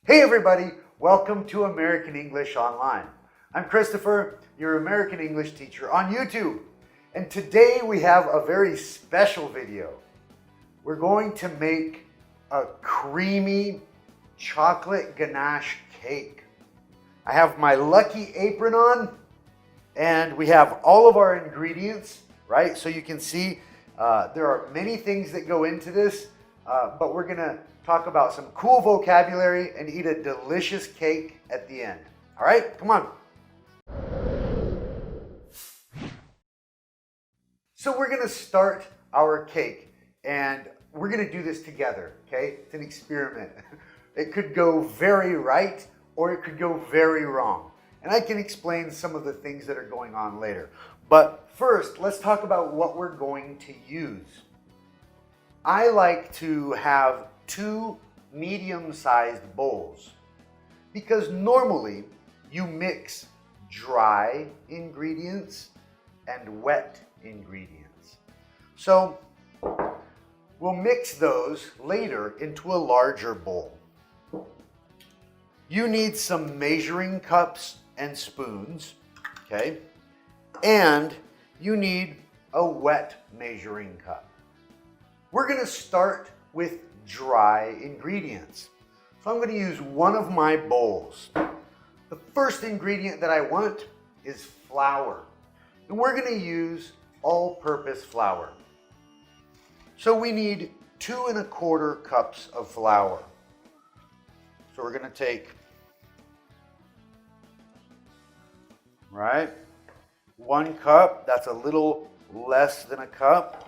Hey everybody, welcome to American English Online. I'm Christopher, your American English teacher on YouTube. And today we have a very special video. We're going to make a creamy chocolate ganache cake. I have my lucky apron on and we have all of our ingredients, right? So you can see there are many things that go into this, but we're gonna talk about some cool vocabulary and eat a delicious cake at the end. All right, come on. So we're gonna start our cake and we're gonna do this together, okay? It's an experiment. It could go very right or it could go very wrong. And I can explain some of the things that are going on later. But first, let's talk about what we're going to use. I like to have 2 medium-sized bowls because normally you mix dry ingredients and wet ingredients. So we'll mix those later into a larger bowl. You need some measuring cups and spoons, okay? And you need a wet measuring cup. We're gonna start with dry ingredients. So I'm going to use one of my bowls. The first ingredient that I want is flour. And we're going to use all-purpose flour. So we need 2 1/4 cups of flour. So we're going to take, right, 1 cup. That's a little less than a cup.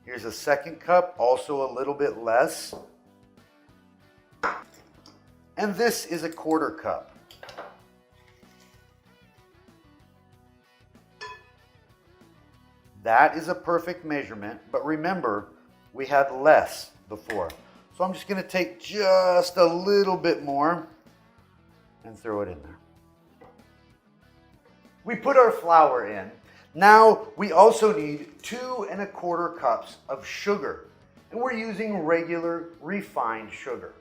Here's a 2nd cup, also a little bit less. And this is a 1/4 cup. That is a perfect measurement, but remember, we had less before. So I'm just going to take just a little bit more and throw it in there. We put our flour in. Now we also need 2 1/4 cups of sugar, and we're using regular refined sugar.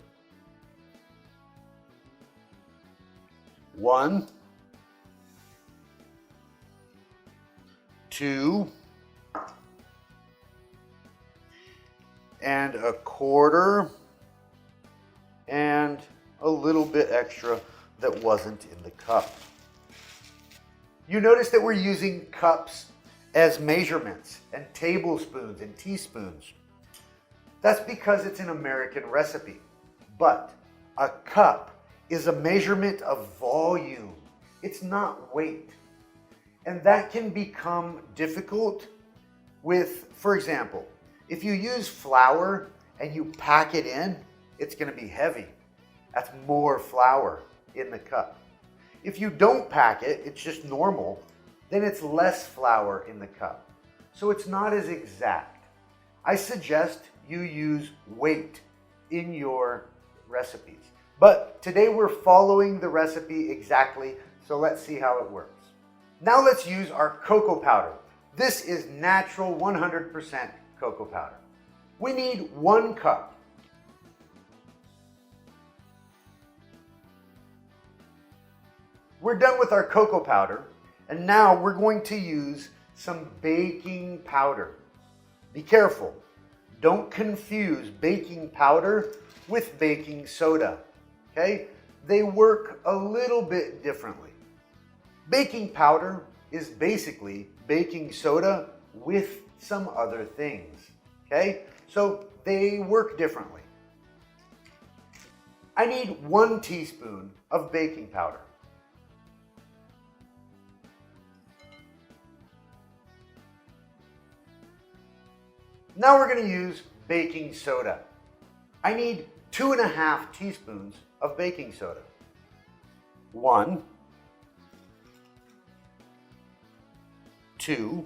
1, 2, and 1/4, and a little bit extra that wasn't in the cup. You notice that we're using cups as measurements and tablespoons and teaspoons. That's because it's an American recipe. But a cup is a measurement of volume. It's not weight. And that can become difficult with, for example, if you use flour and you pack it in, it's going to be heavy. That's more flour in the cup. If you don't pack it, it's just normal, then it's less flour in the cup. So it's not as exact. I suggest you use weight in your recipes. But today we're following the recipe exactly, so let's see how it works. Now let's use our cocoa powder. This is natural 100% cocoa powder. We need 1 cup. We're done with our cocoa powder, and now we're going to use some baking powder. Be careful. Don't confuse baking powder with baking soda, okay? They work a little bit differently. Baking powder is basically baking soda with some other things, okay? So they work differently. I need 1 teaspoon of baking powder. Now we're going to use baking soda. I need 2 1/2 teaspoons of baking soda. 1, 2,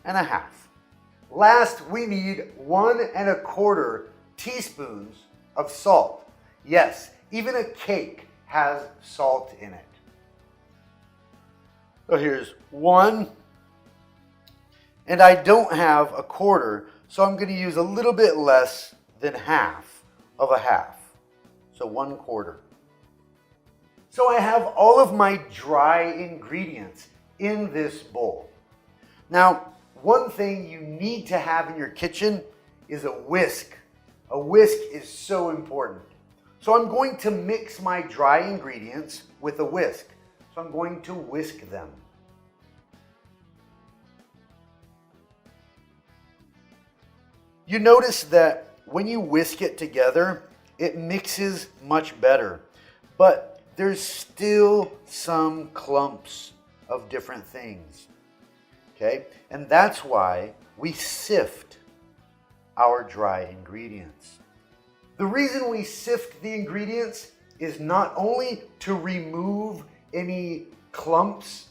and 1/2. Last, we need 1 1/4 teaspoons of salt. Yes, even a cake has salt in it. So here's 1, And I don't have a quarter, so I'm going to use a little bit less than half of a half. So 1/4. So I have all of my dry ingredients in this bowl. Now, one thing you need to have in your kitchen is a whisk. A whisk is so important. So I'm going to mix my dry ingredients with a whisk. So I'm going to whisk them. You notice that when you whisk it together, it mixes much better. But there's still some clumps of different things. Okay? And that's why we sift our dry ingredients. The reason we sift the ingredients is not only to remove any clumps,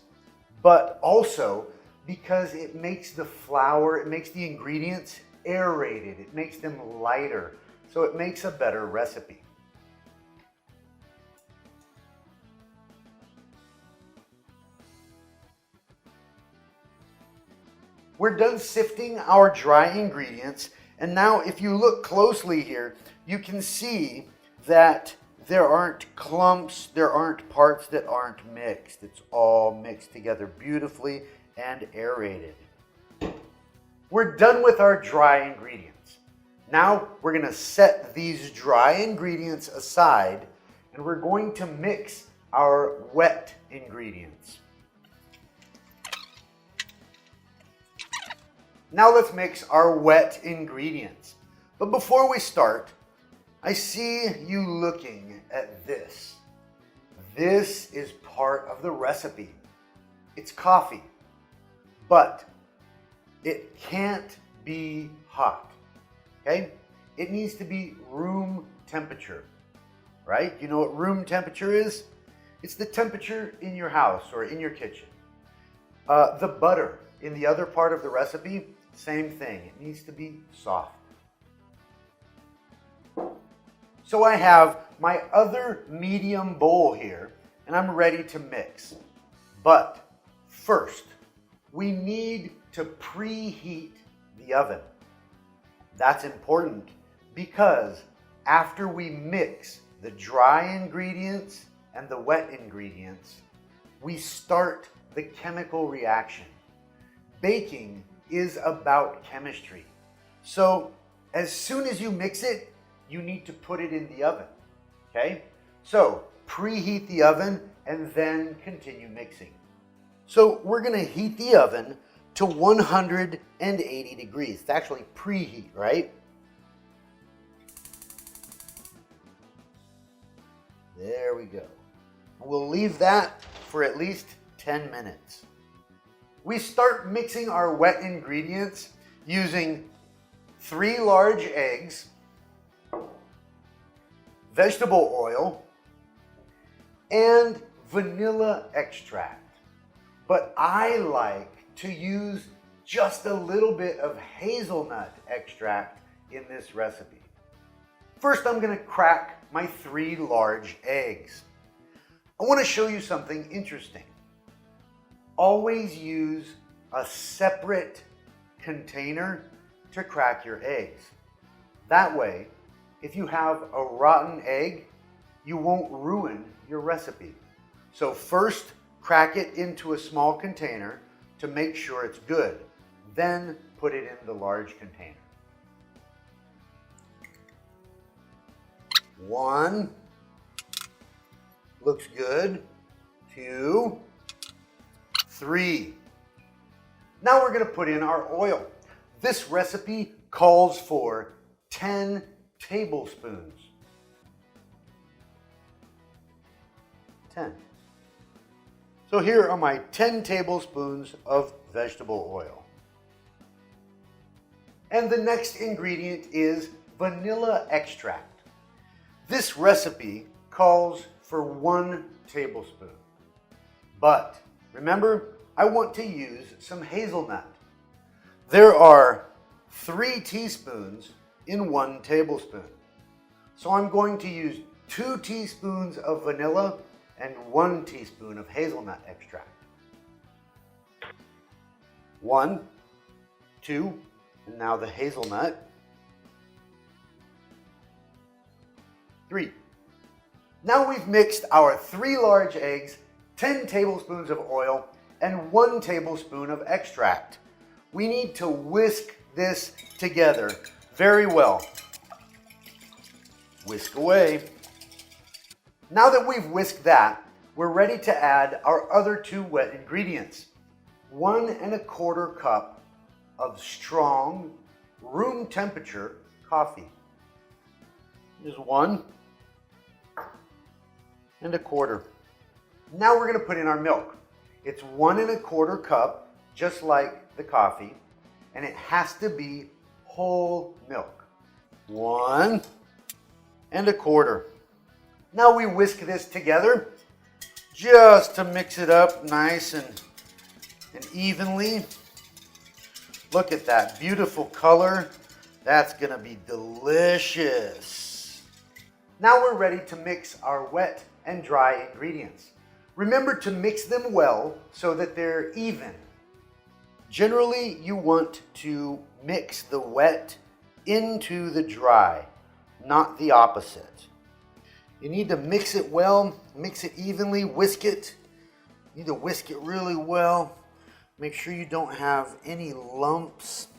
but also because it makes the flour, it makes the ingredients aerated, it makes them lighter, so it makes a better recipe. We're done sifting our dry ingredients, and now if you look closely here, you can see that there aren't clumps, there aren't parts that aren't mixed. It's all mixed together beautifully and aerated. We're done with our dry ingredients. Now we're going to set these dry ingredients aside, and we're going to mix our wet ingredients. Now let's mix our wet ingredients. But before we start, I see you looking at this. This is part of the recipe. It's coffee, but it can't be hot, okay? It needs to be room temperature, right? You know what room temperature is? It's the temperature in your house or in your kitchen. The butter in the other part of the recipe, same thing. It needs to be soft. So I have my other medium bowl here, and I'm ready to mix. But first, we need to preheat the oven. That's important because after we mix the dry ingredients and the wet ingredients, we start the chemical reaction. Baking is about chemistry. So as soon as you mix it, you need to put it in the oven, okay? So preheat the oven and then continue mixing. So we're gonna heat the oven to 180 degrees. It's actually preheat, right? There we go. We'll leave that for at least 10 minutes. We start mixing our wet ingredients using 3 large eggs, vegetable oil, and vanilla extract. But I like to use just a little bit of hazelnut extract in this recipe. First, I'm going to crack my 3 large eggs. I want to show you something interesting. Always use a separate container to crack your eggs. That way, if you have a rotten egg, you won't ruin your recipe. So first, crack it into a small container to make sure it's good. Then put it in the large container. 1, looks good. 2, 3. Now we're going to put in our oil. This recipe calls for 10 tablespoons. 10. So here are my 10 tablespoons of vegetable oil. And the next ingredient is vanilla extract. This recipe calls for 1 tablespoon. But remember, I want to use some hazelnut. There are 3 teaspoons in 1 tablespoon. So I'm going to use 2 teaspoons of vanilla and 1 teaspoon of hazelnut extract. 1, 2, and now the hazelnut, 3. Now we've mixed our 3 large eggs, 10 tablespoons of oil, and 1 tablespoon of extract. We need to whisk this together very well. Whisk away. Now that we've whisked that, we're ready to add our other 2 wet ingredients. 1 1/4 cup of strong, room temperature coffee. Here's 1 1/4. Now we're going to put in our milk. It's 1 1/4 cup, just like the coffee, and it has to be whole milk. 1 1/4. Now we whisk this together just to mix it up nice and evenly. Look at that beautiful color. That's going to be delicious. Now we're ready to mix our wet and dry ingredients. Remember to mix them well so that they're even. Generally, you want to mix the wet into the dry, not the opposite. You need to mix it well, mix it evenly, whisk it. You need to whisk it really well. Make sure you don't have any lumps.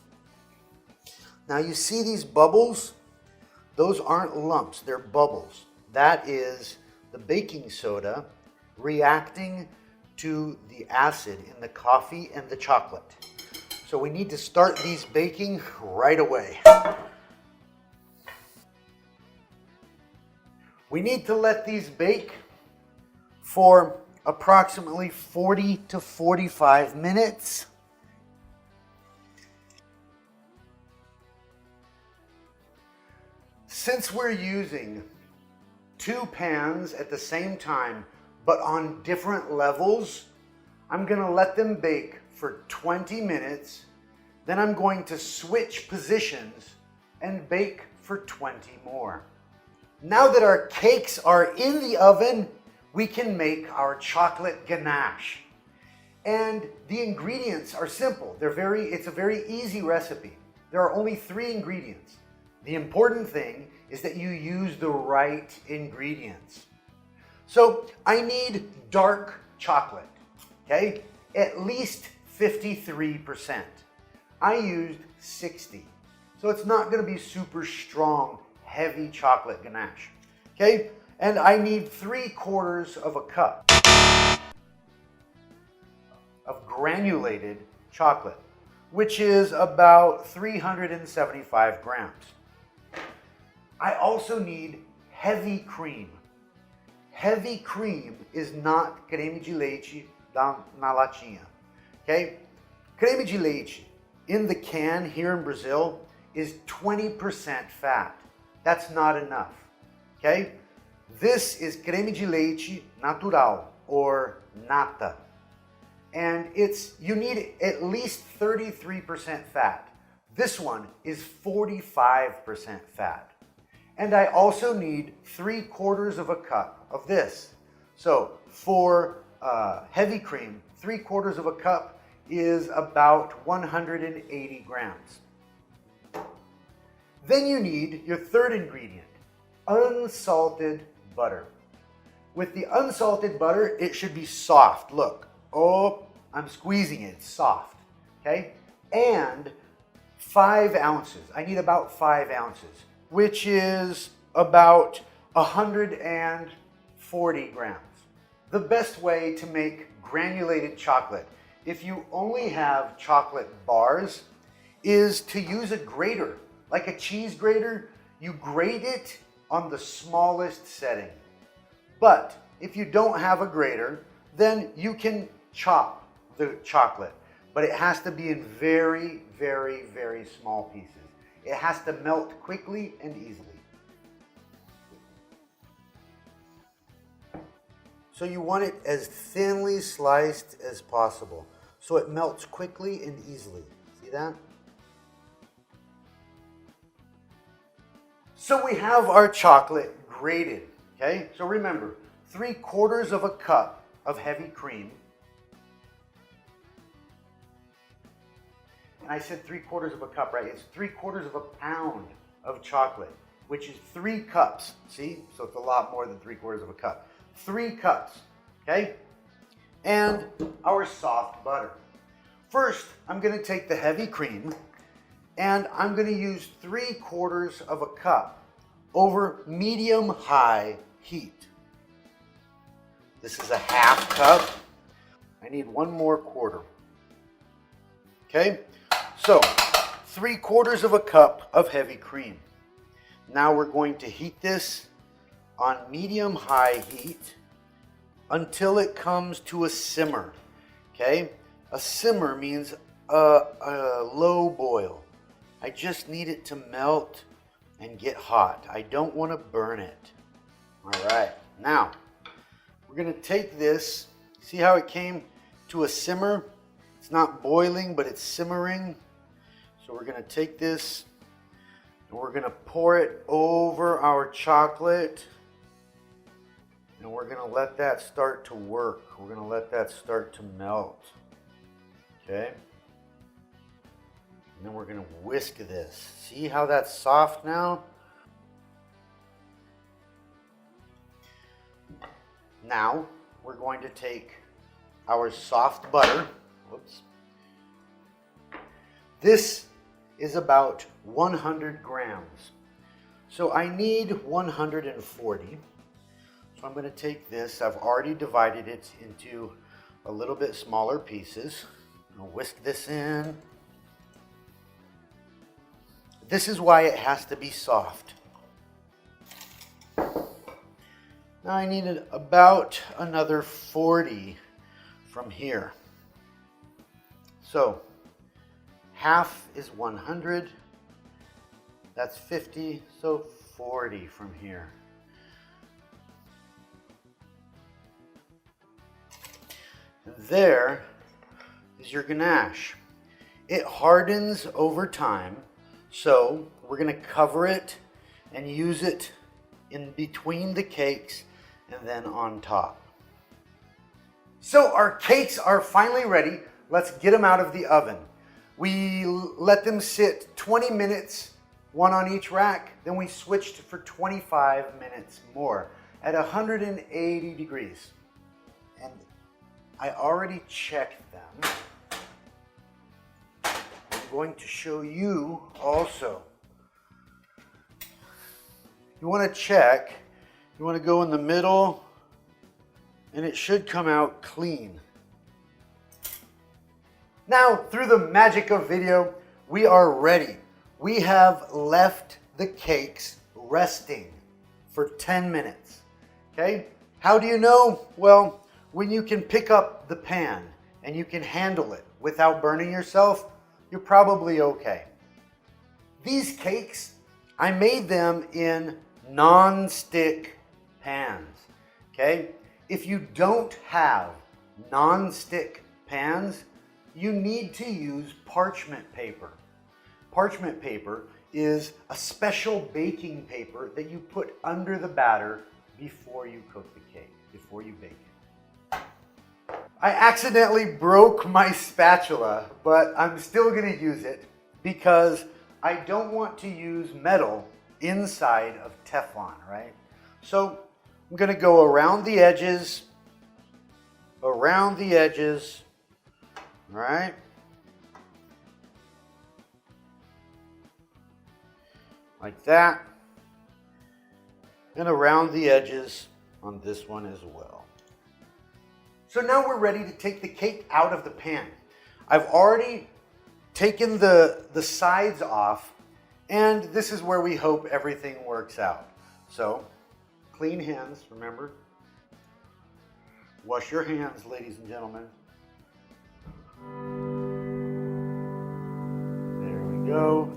Now you see these bubbles? Those aren't lumps, they're bubbles. That is the baking soda reacting to the acid in the coffee and the chocolate. So we need to start these baking right away. We need to let these bake for approximately 40 to 45 minutes. Since we're using 2 pans at the same time, but on different levels, I'm going to let them bake for 20 minutes. Then I'm going to switch positions and bake for 20 more. Now that our cakes are in the oven, we can make our chocolate ganache. And the ingredients are simple. It's a very easy recipe. There are only 3 ingredients. The important thing is that you use the right ingredients. So I need dark chocolate, okay? At least 53%. I used 60. So it's not going to be super strong, heavy chocolate ganache, okay? And I need 3/4 of a cup of granulated chocolate, which is about 375 grams. I also need heavy cream. Heavy cream is not creme de leite na latinha, okay? Creme de leite in the can here in Brazil is 20% fat. That's not enough, okay? This is creme de leite natural, or nata. And you need at least 33% fat. This one is 45% fat. And I also need 3/4 of a cup of this. So for heavy cream, 3/4 of a cup is about 180 grams. Then you need your 3rd ingredient, unsalted butter. With the unsalted butter, it should be soft. Look, oh, I'm squeezing it, it's soft, okay? And 5 ounces, I need about 5 ounces, which is about 140 grams. The best way to make granulated chocolate, if you only have chocolate bars, is to use a grater. Like a cheese grater, you grate it on the smallest setting. But if you don't have a grater, then you can chop the chocolate. But it has to be in very, very, very small pieces. It has to melt quickly and easily. So you want it as thinly sliced as possible, so it melts quickly and easily. See that? So we have our chocolate grated, okay? So remember, 3/4 of a cup of heavy cream and I said 3/4 of a cup, right? It's 3/4 of a pound of chocolate, which is 3 cups. See? So it's a lot more than 3/4 of a cup. 3 cups, okay? And our soft butter. First, I'm going to take the heavy cream, and I'm going to use 3/4 of a cup over medium-high heat. This is a half cup. I need 1 more quarter. Okay, so 3/4 of a cup of heavy cream. Now we're going to heat this on medium-high heat until it comes to a simmer. Okay, a simmer means a low boil. I just need it to melt and get hot. I don't want to burn it. All right, now we're going to take this. See how it came to a simmer? It's not boiling, but it's simmering. So we're going to take this and we're going to pour it over our chocolate. And we're going to let that start to work. We're going to let that start to melt. Okay? And then we're going to whisk this. See how that's soft now? Now we're going to take our soft butter. Whoops. This is about 100 grams. So I need 140. So I'm going to take this. I've already divided it into a little bit smaller pieces. I'm going to whisk this in. This is why it has to be soft. Now I need about another 40 from here. So half is 100. That's 50, so 40 from here. And there is your ganache. It hardens over time, so we're going to cover it and use it in between the cakes and then on top. So our cakes are finally ready. Let's get them out of the oven. We let them sit 20 minutes, one on each rack. Then we switched for 25 minutes more at 180 degrees. And I already checked them. I'm going to show you also. You want to check. You want to go in the middle, and it should come out clean. Now, through the magic of video, we are ready. We have left the cakes resting for 10 minutes. Okay? How do you know? Well, when you can pick up the pan and you can handle it without burning yourself, you're probably okay. These cakes, I made them in non-stick pans. Okay? If you don't have non-stick pans, you need to use parchment paper. Parchment paper is a special baking paper that you put under the batter before you cook the cake, before you bake it. I accidentally broke my spatula, but I'm still going to use it because I don't want to use metal inside of Teflon, right? So I'm going to go around the edges, right? Like that. And around the edges on this one as well. So now we're ready to take the cake out of the pan. I've already taken the sides off, and this is where we hope everything works out. So, clean hands, remember? Wash your hands, ladies and gentlemen. There we go.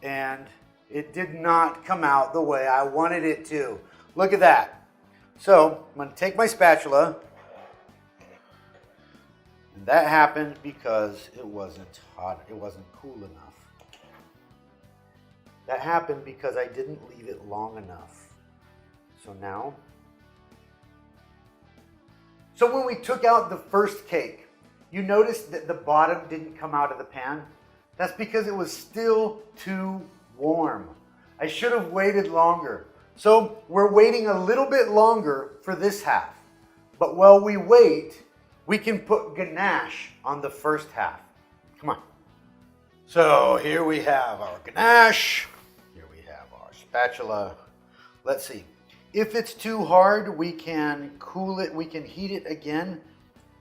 And it did not come out the way I wanted it to. Look at that. So, I'm going to take my spatula. And that happened because it wasn't hot, it wasn't cool enough. That happened because I didn't leave it long enough. So now, when we took out the first cake, You notice that the bottom didn't come out of the pan? That's because it was still too warm. I should have waited longer. So we're waiting a little bit longer for this half. But while we wait, we can put ganache on the first half. Come on. So here we have our ganache. Here we have our spatula. Let's see. If it's too hard, we can cool it. We can heat it again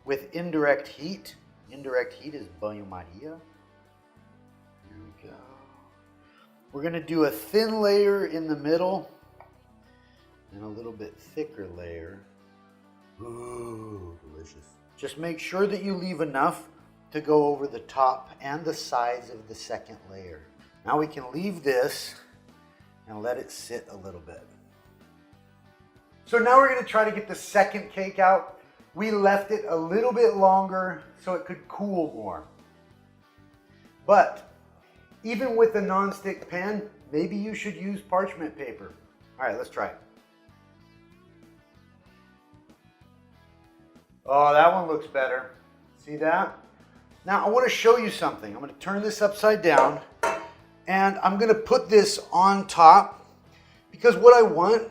with indirect heat. Indirect heat is banho Maria. Here we go. We're going to do a thin layer in the middle and a little bit thicker layer. Ooh, delicious. Just make sure that you leave enough to go over the top and the sides of the second layer. Now we can leave this and let it sit a little bit. So now we're going to try to get the second cake out. We left it a little bit longer so it could cool more. But even with the non-stick pan, maybe you should use parchment paper. All right, let's try it. Oh, that one looks better. See that? Now I want to show you something. I'm going to turn this upside down and I'm going to put this on top because what I want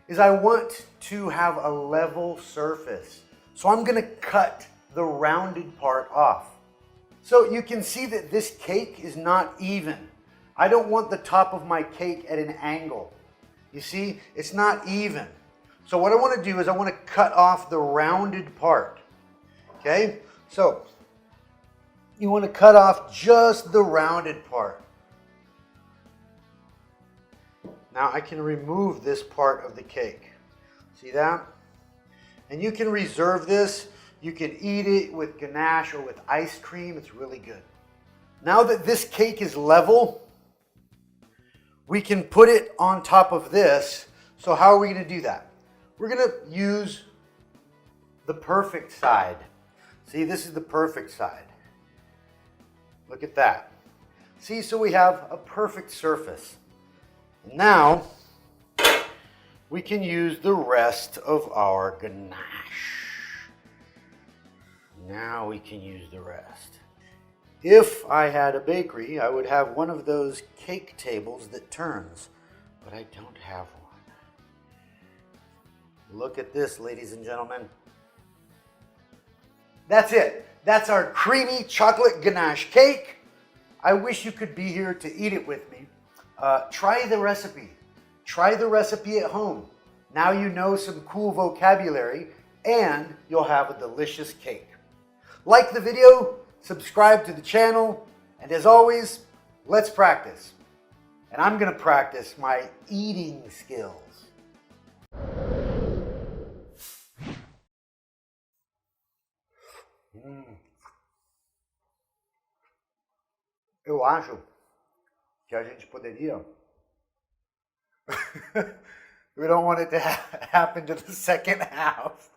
is I want to have a level surface. So I'm going to cut the rounded part off. So you can see that this cake is not even. I don't want the top of my cake at an angle. You see, it's not even. So what I want to do is I want to cut off the rounded part. Okay, so you want to cut off just the rounded part. Now I can remove this part of the cake. See that? And you can reserve this. You can eat it with ganache or with ice cream. It's really good. Now that this cake is level, we can put it on top of this. So how are we going to do that? We're going to use the perfect side. See, this is the perfect side. Look at that. See, so we have a perfect surface. Now, we can use the rest of our ganache. Now we can use the rest. If I had a bakery, I would have one of those cake tables that turns, but I don't have one. Look at this, ladies and gentlemen. That's it. That's our creamy chocolate ganache cake. I wish you could be here to eat it with me. Try the recipe. Try the recipe at home. Now you know some cool vocabulary and you'll have a delicious cake. Like the video, subscribe to the channel, and as always, let's practice. And I'm going to practice my eating skills. Eu acho que a gente poderia. We don't want it to happen to the second half.